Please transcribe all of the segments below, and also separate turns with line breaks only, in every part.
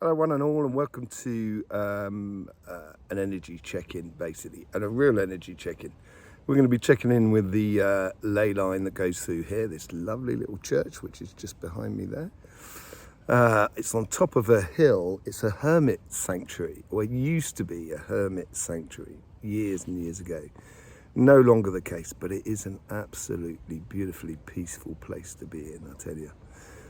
Hello one and all, and welcome to an energy check-in, basically, and a real energy check-in. We're going to be checking in with the ley line that goes through here, this lovely little church which is just behind me there. It's on top of a hill. It's a hermit sanctuary, or it used to be a hermit sanctuary years and years ago. No longer the case, but it is an absolutely beautifully peaceful place to be in, I tell you.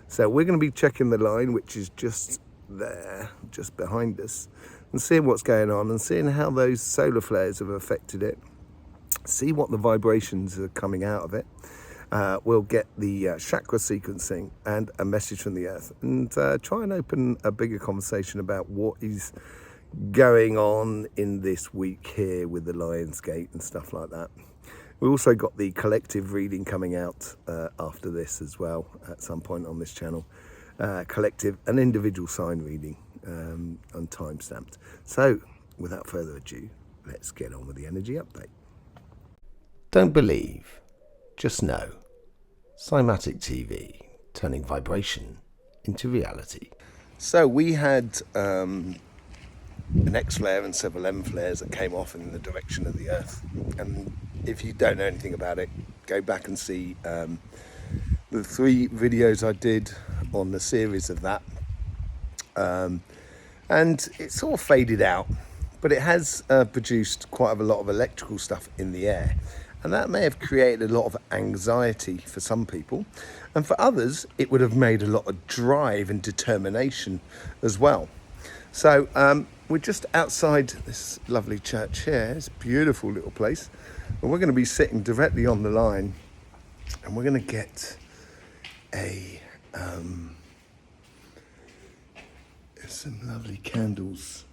So we're going to be checking the line, which is just there, just behind us, and seeing what's going on and seeing how those solar flares have affected it, see what the vibrations are coming out of it. We'll get the chakra sequencing and a message from the earth, and try and open a bigger conversation about what is going on in this week here with the Lion's Gate and stuff like that. We also got the collective reading coming out after this as well at some point on this channel. Collective and individual sign reading on time stamped. So without further ado, let's get on with the energy update. Don't believe, just know. Cymatic TV, turning vibration into reality. So we had an X flare and several M flares that came off in the direction of the Earth. And if you don't know anything about it, go back and see the 3 videos I did on the series of that. And it sort of faded out, but it has produced quite a lot of electrical stuff in the air. And that may have created a lot of anxiety for some people. And for others, it would have made a lot of drive and determination as well. So we're just outside this lovely church here. It's a beautiful little place. And we're going to be sitting directly on the line, and we're going to get some lovely candles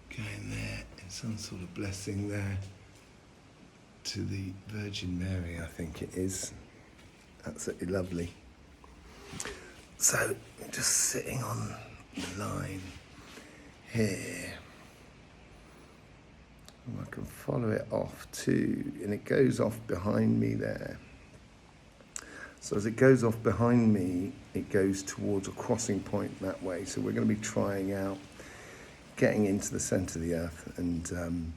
going there, and some sort of blessing there to the Virgin Mary, I think it is. Absolutely lovely. So just sitting on the line here, and I can follow it off too, and it goes off behind me there. So as it goes off behind me, it goes towards a crossing point that way. So we're going to be trying out getting into the centre of the earth and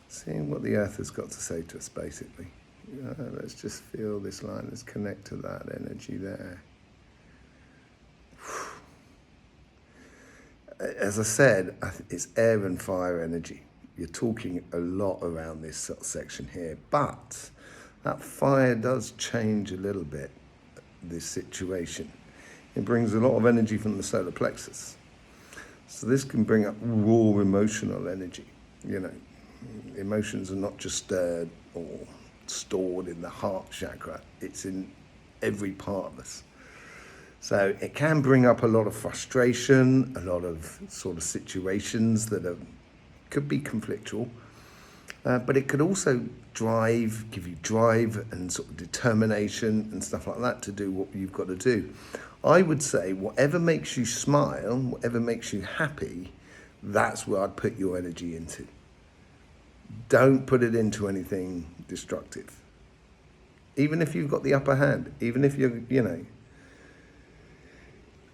seeing what the earth has got to say to us, basically. Let's just feel this line. Let's connect to that energy there. As I said, it's air and fire energy. You're talking a lot around this sort of section here, but that fire does change a little bit this situation. It brings a lot of energy from the solar plexus. So this can bring up raw emotional energy. You know, emotions are not just stirred or stored in the heart chakra. It's in every part of us. So it can bring up a lot of frustration, a lot of sort of situations that could be conflictual, but it could also give you drive and sort of determination and stuff like that to do what you've got to do. I would say whatever makes you smile, whatever makes you happy, that's where I'd put your energy into. Don't put it into anything destructive. Even if you've got the upper hand, even if you're,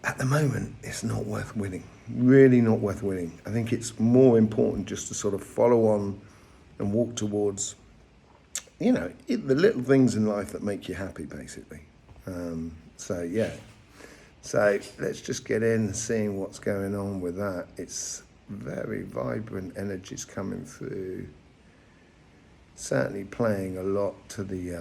at the moment, it's not worth winning. Really not worth winning. I think it's more important just to sort of follow on and walk towards, the little things in life that make you happy, basically. So let's just get in and seeing what's going on with that. It's very vibrant energies coming through. Certainly playing a lot to the...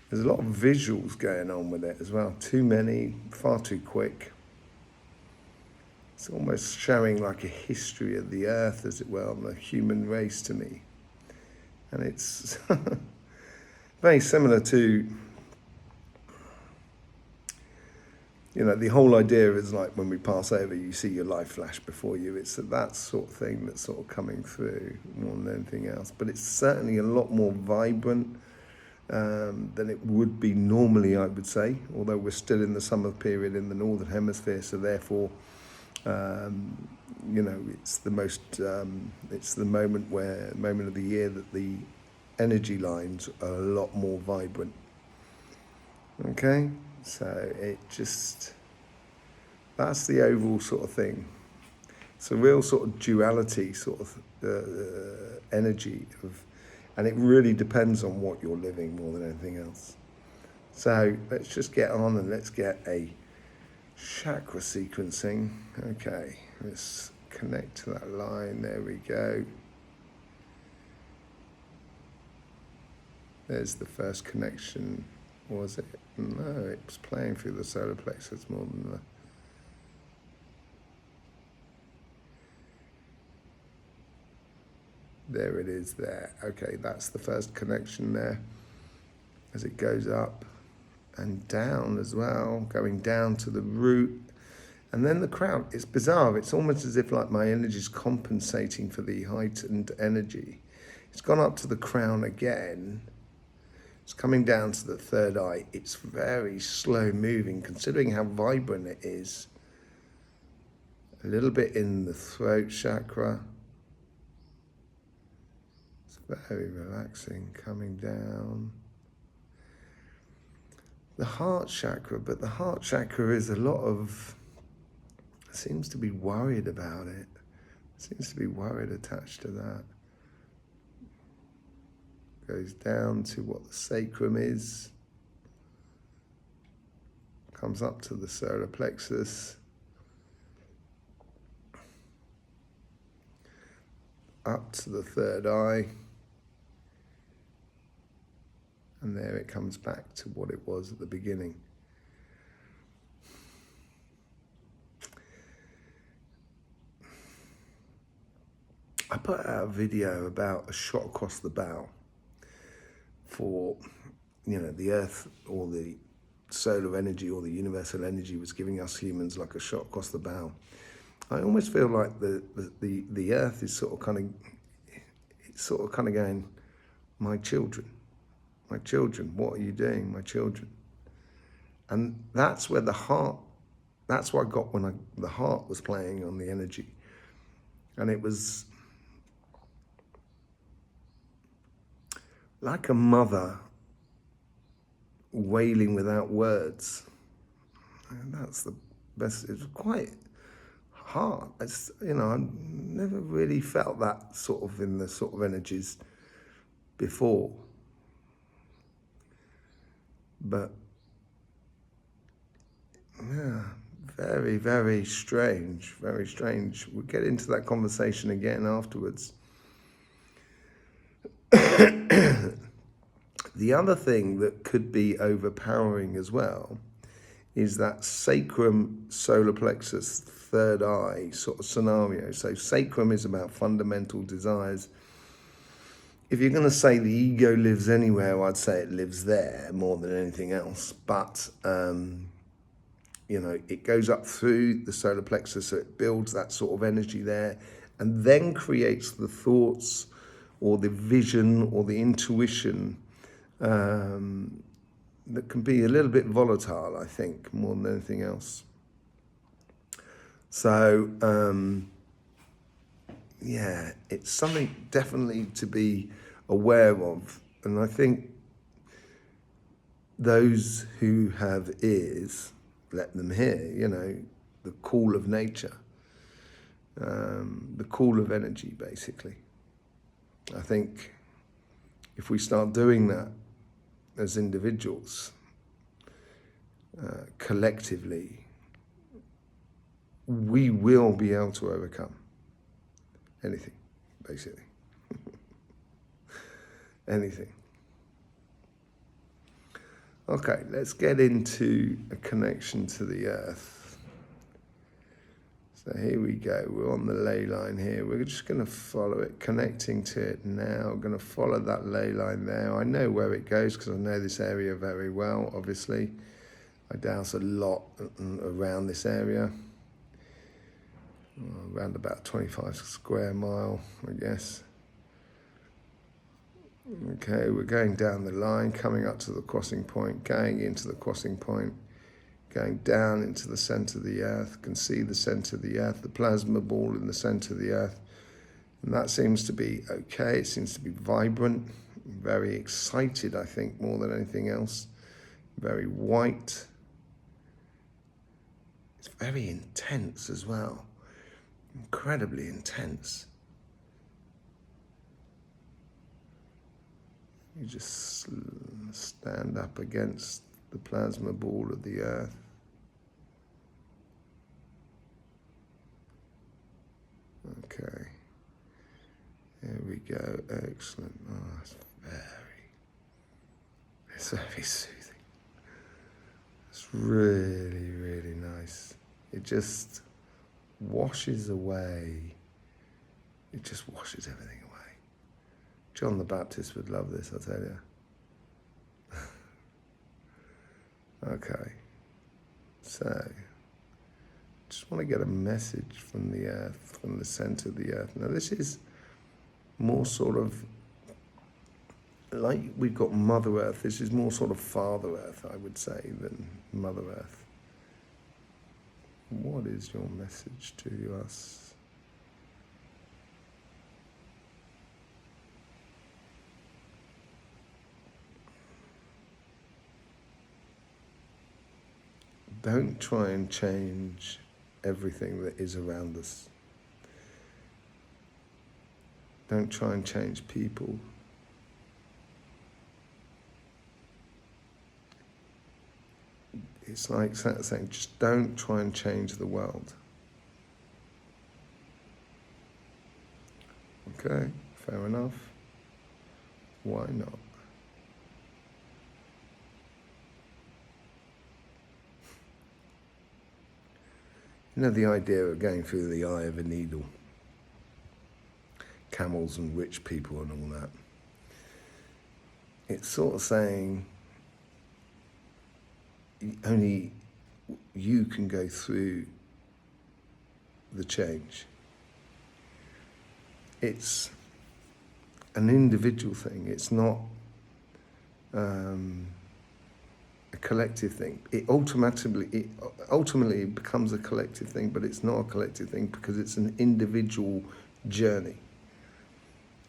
there's a lot of visuals going on with it as well. Too many, far too quick. It's almost showing like a history of the earth, as it were, on the human race to me. And it's very similar to, the whole idea is like when we pass over, you see your life flash before you. It's that sort of thing that's sort of coming through more than anything else. But it's certainly a lot more vibrant than it would be normally, I would say, although we're still in the summer period in the Northern Hemisphere, so therefore, it's the moment of the year that the energy lines are a lot more vibrant. Okay, so it just That's the overall sort of thing. It's a real sort of duality sort of energy of, and it really depends on what you're living more than anything else. So let's just get on and let's get a chakra sequencing. Okay, let's connect to that line. There we go. There's the first connection. Was it? No, it was playing through the solar plexus more than the... There it is there. Okay, that's the first connection there. As it goes up and down as well, going down to the root. And then the crown. It's bizarre. It's almost as if like my energy is compensating for the heightened energy. It's gone up to the crown again. It's coming down to the third eye. It's very slow moving, considering how vibrant it is. A little bit in the throat chakra. It's very relaxing, coming down. The heart chakra, but the heart chakra is a lot of, seems to be worried about it. Seems to be worried attached to that. Goes down to what the sacrum is. Comes up to the solar plexus. Up to the third eye. And there it comes back to what it was at the beginning. I put out a video about a shot across the bow for, you know, the earth or the solar energy or the universal energy was giving us humans like a shot across the bow. I almost feel like the earth is sort of kind of going, my children, what are you doing, my children? And that's where the heart, that's what I got when the heart was playing on the energy. And it was like a mother wailing without words. And that's the best. It was quite hard. It's, you know, I've never really felt that sort of in the sort of energies before. But yeah, very, very strange, very strange. We'll get into that conversation again afterwards. The other thing that could be overpowering as well is that sacrum solar plexus third eye sort of scenario. So sacrum is about fundamental desires. If you're going to say the ego lives anywhere, I'd say it lives there more than anything else. But, you know, it goes up through the solar plexus, so it builds that sort of energy there and then creates the thoughts or the vision or the intuition that can be a little bit volatile, I think, more than anything else. So, yeah, it's something definitely to be aware of. And I think those who have ears, let them hear, you know, the call of nature, the call of energy, basically. I think if we start doing that as individuals, collectively, we will be able to overcome anything, basically. Anything. Okay, let's get into a connection to the earth. So here we go. We're on the ley line here. We're just going to follow it, connecting to it now. I'm going to follow that ley line there. I know where it goes because I know this area very well, obviously. I dowse a lot around this area. Around about 25 square mile, I guess. Okay, we're going down the line, coming up to the crossing point, going into the crossing point, going down into the center of the earth. Can see the center of the earth, the plasma ball in the center of the earth. And that seems to be okay. It seems to be vibrant, very excited, I think, more than anything else. Very white. It's very intense as well, incredibly intense. You just stand up against the plasma ball of the earth. Okay, here we go, excellent. Oh, it's very soothing. It's really, really nice. It just washes away. It just washes everything away. John the Baptist would love this, I tell you. Okay, so just want to get a message from the earth, from the center of the earth. Now this is more sort of like we've got Mother Earth. This is more sort of Father Earth, I would say, than Mother Earth. What is your message to us? Don't try and change everything that is around us. Don't try and change people. It's like saying, just don't try and change the world. Okay, fair enough. Why not? You know the idea of going through the eye of a needle, camels and rich people and all that. It's sort of saying only you can go through the change. It's an individual thing. It's not a collective thing. It ultimately becomes a collective thing, but it's not a collective thing because it's an individual journey.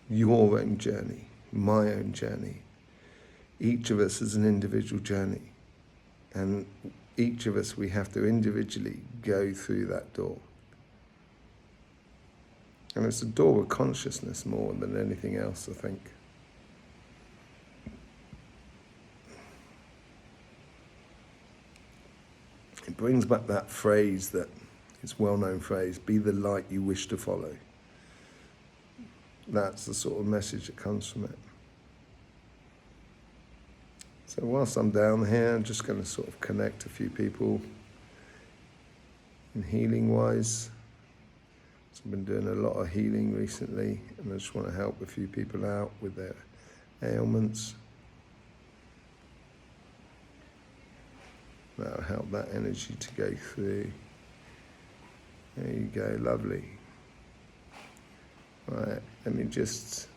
Your own journey, my own journey. Each of us is an individual journey. And each of us, we have to individually go through that door. And it's a door of consciousness more than anything else, I think. It brings back that phrase that, it's a well-known phrase, be the light you wish to follow. That's the sort of message that comes from it. So whilst I'm down here, I'm just going to sort of connect a few people in healing-wise. So I've been doing a lot of healing recently, and I just want to help a few people out with their ailments. That'll help that energy to go through. There you go, lovely. Right, let me just,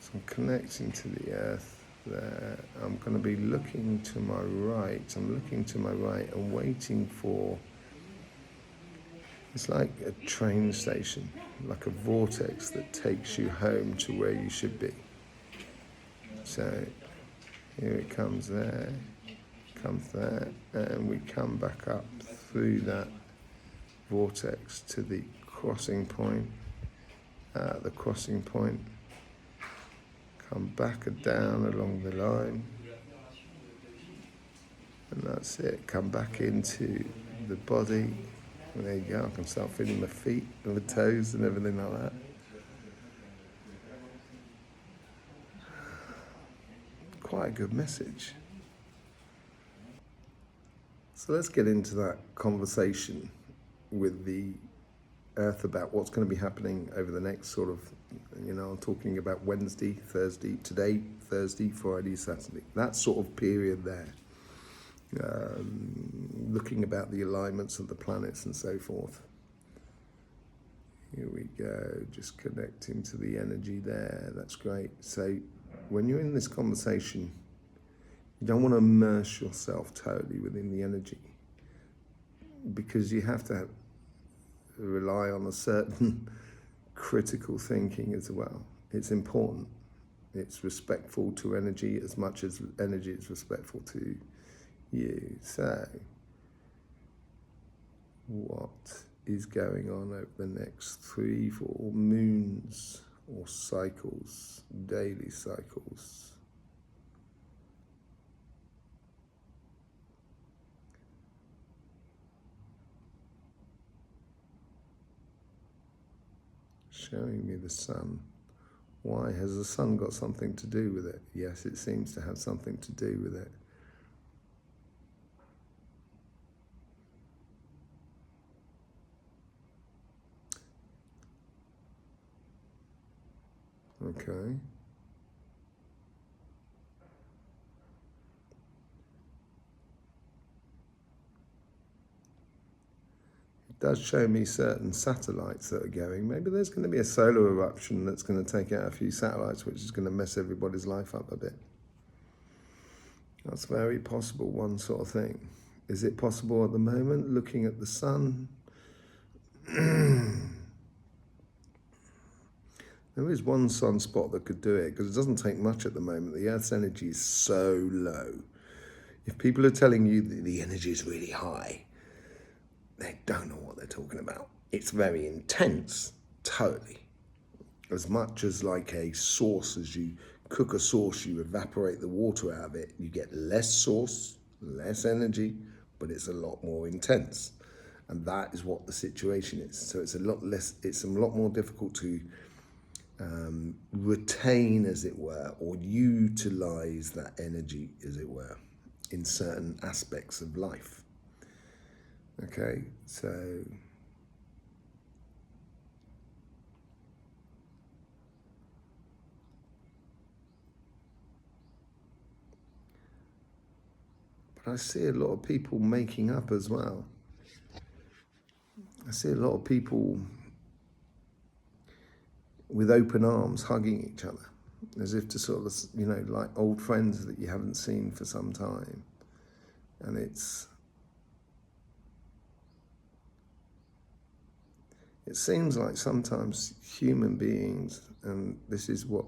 so I'm connecting to the earth there. I'm going to be looking to my right. I'm looking to my right and waiting for, it's like a train station, like a vortex that takes you home to where you should be. So here it comes there, comes there, and we come back up through that vortex to the crossing point. The crossing point, come back and down along the line, and that's it. Come back into the body. And there you go. I can start feeling my feet and the toes and everything like that. Quite a good message. So let's get into that conversation with the earth about what's going to be happening over the next sort of, I'm talking about Wednesday, Thursday, today, Thursday, Friday, Saturday, that sort of period there. Looking about the alignments of the planets and so forth. Here we go, just connecting to the energy there, that's great. So when you're in this conversation, you don't want to immerse yourself totally within the energy, because you have to rely on a certain critical thinking as well. It's important. It's respectful to energy as much as energy is respectful to you. So what is going on over the next 3-4 moons or cycles, daily cycles. Showing me the sun. Why? Has the sun got something to do with it? Yes, it seems to have something to do with it. Okay. It does show me certain satellites that are going. Maybe there's going to be a solar eruption that's going to take out a few satellites, which is going to mess everybody's life up a bit. That's very possible, one sort of thing. Is it possible at the moment, looking at the sun? There is one sunspot that could do it, because it doesn't take much at the moment. The Earth's energy is so low. If people are telling you that the energy is really high, they don't know what they're talking about. It's very intense, totally. As much as like a sauce, as you cook a sauce, you evaporate the water out of it, you get less sauce, less energy, but it's a lot more intense. And that is what the situation is. So it's a lot more difficult to retain, as it were, or utilize that energy, as it were, in certain aspects of life. Okay, so but I see a lot of people making up as well. I see a lot of people with open arms hugging each other, as if to sort of, like old friends that you haven't seen for some time. And it seems like sometimes human beings, and this is what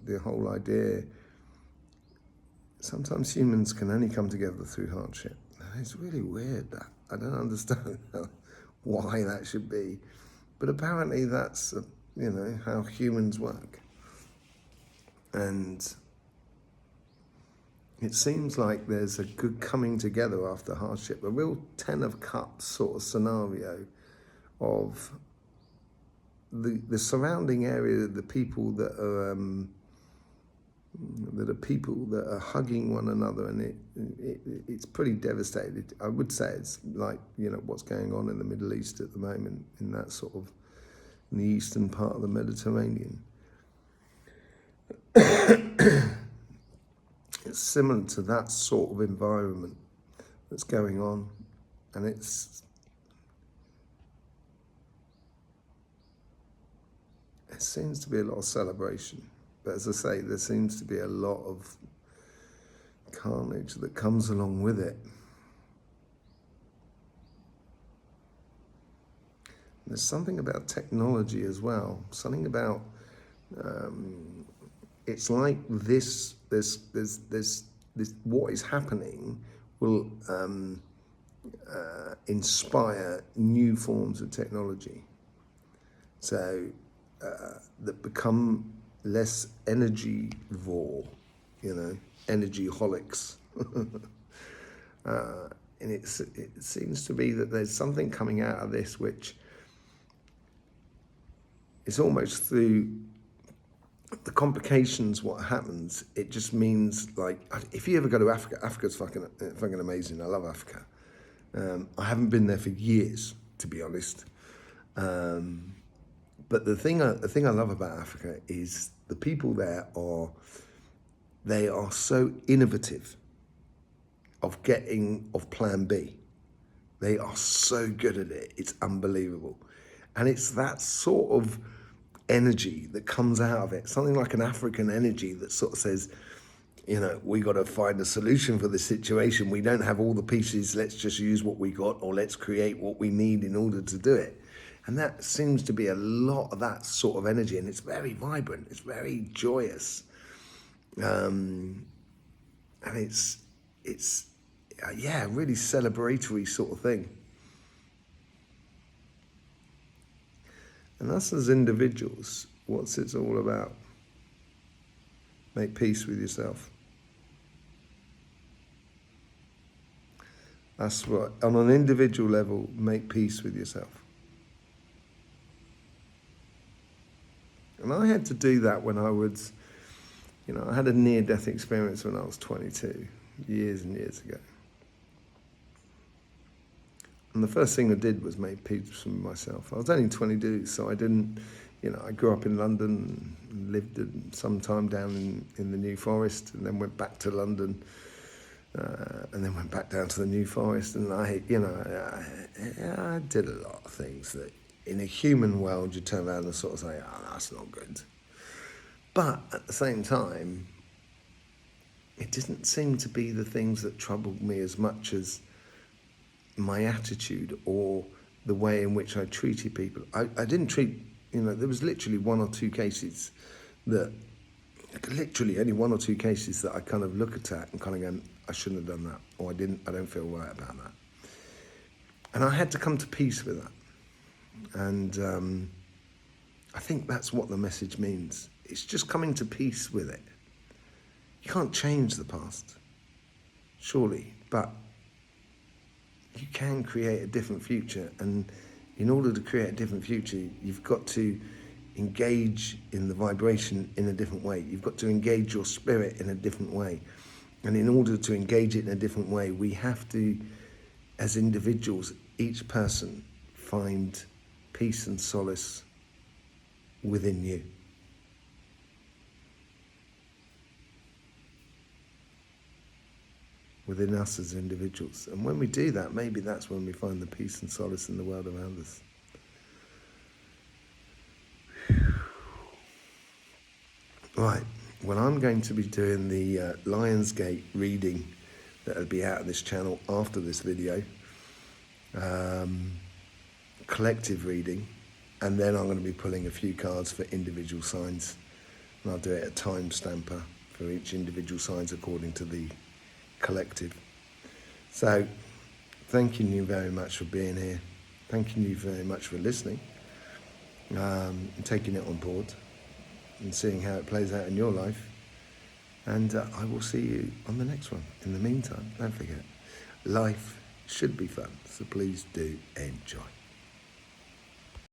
the whole idea, sometimes humans can only come together through hardship. And it's really weird, that. I don't understand why that should be. But apparently that's, how humans work. And it seems like there's a good coming together after hardship, a real 10 of Cups sort of scenario of the surrounding area, the people that are hugging one another, and it's pretty devastating. I would say it's like what's going on in the Middle East at the moment, in that sort of, in the eastern part of the Mediterranean. It's similar to that sort of environment that's going on, and it seems to be a lot of celebration. But as I say, there seems to be a lot of carnage that comes along with it. There's something about technology as well. Something about it's like this what is happening will inspire new forms of technology. So that become less energy-vor, energy holics. And it seems to be that there's something coming out of this which is almost through the complications. What happens, it just means, like, if you ever go to Africa, Africa's fucking amazing. I love Africa. I haven't been there for years, to be honest. But the thing I love about Africa is the people there they are so innovative of plan B. They are so good at it. It's unbelievable. And it's that sort of energy that comes out of it. Something like an African energy that sort of says, we got to find a solution for this situation. We don't have all the pieces. Let's just use what we got, or let's create what we need in order to do it. And that seems to be a lot of that sort of energy, and it's very vibrant. It's very joyous, and it's a really celebratory sort of thing. And us as individuals, what's it all about? Make peace with yourself. That's what, on an individual level, make peace with yourself. And I had to do that when I was, I had a near-death experience when I was 22, years and years ago. And the first thing I did was make peace with myself. I was only 22, so I didn't, I grew up in London, and lived some time down in the New Forest, and then went back to London, and then went back down to the New Forest. And I did a lot of things that in a human world you turn around and sort of say, oh, that's not good. But at the same time, it didn't seem to be the things that troubled me as much as my attitude or the way in which I treated people. I didn't treat, there was literally one or two cases that, literally only one or two cases that I kind of look at and kind of go, I shouldn't have done that, or I don't feel right about that. And I had to come to peace with that. And I think that's what the message means. It's just coming to peace with it. You can't change the past, surely, but you can create a different future. And in order to create a different future, you've got to engage in the vibration in a different way. You've got to engage your spirit in a different way. And in order to engage it in a different way, we have to, as individuals, each person find peace and solace within you. Within us as individuals. And when we do that, maybe that's when we find the peace and solace in the world around us. Right, well, I'm going to be doing the Lionsgate reading that will be out on this channel after this video. Collective reading. And then I'm going to be pulling a few cards for individual signs. And I'll do it at time stamper for each individual signs according to the collective. So, thanking you very much for being here. Thanking you very much for listening. And taking it on board. And seeing how it plays out in your life. And I will see you on the next one. In the meantime, don't forget, life should be fun. So please do enjoy.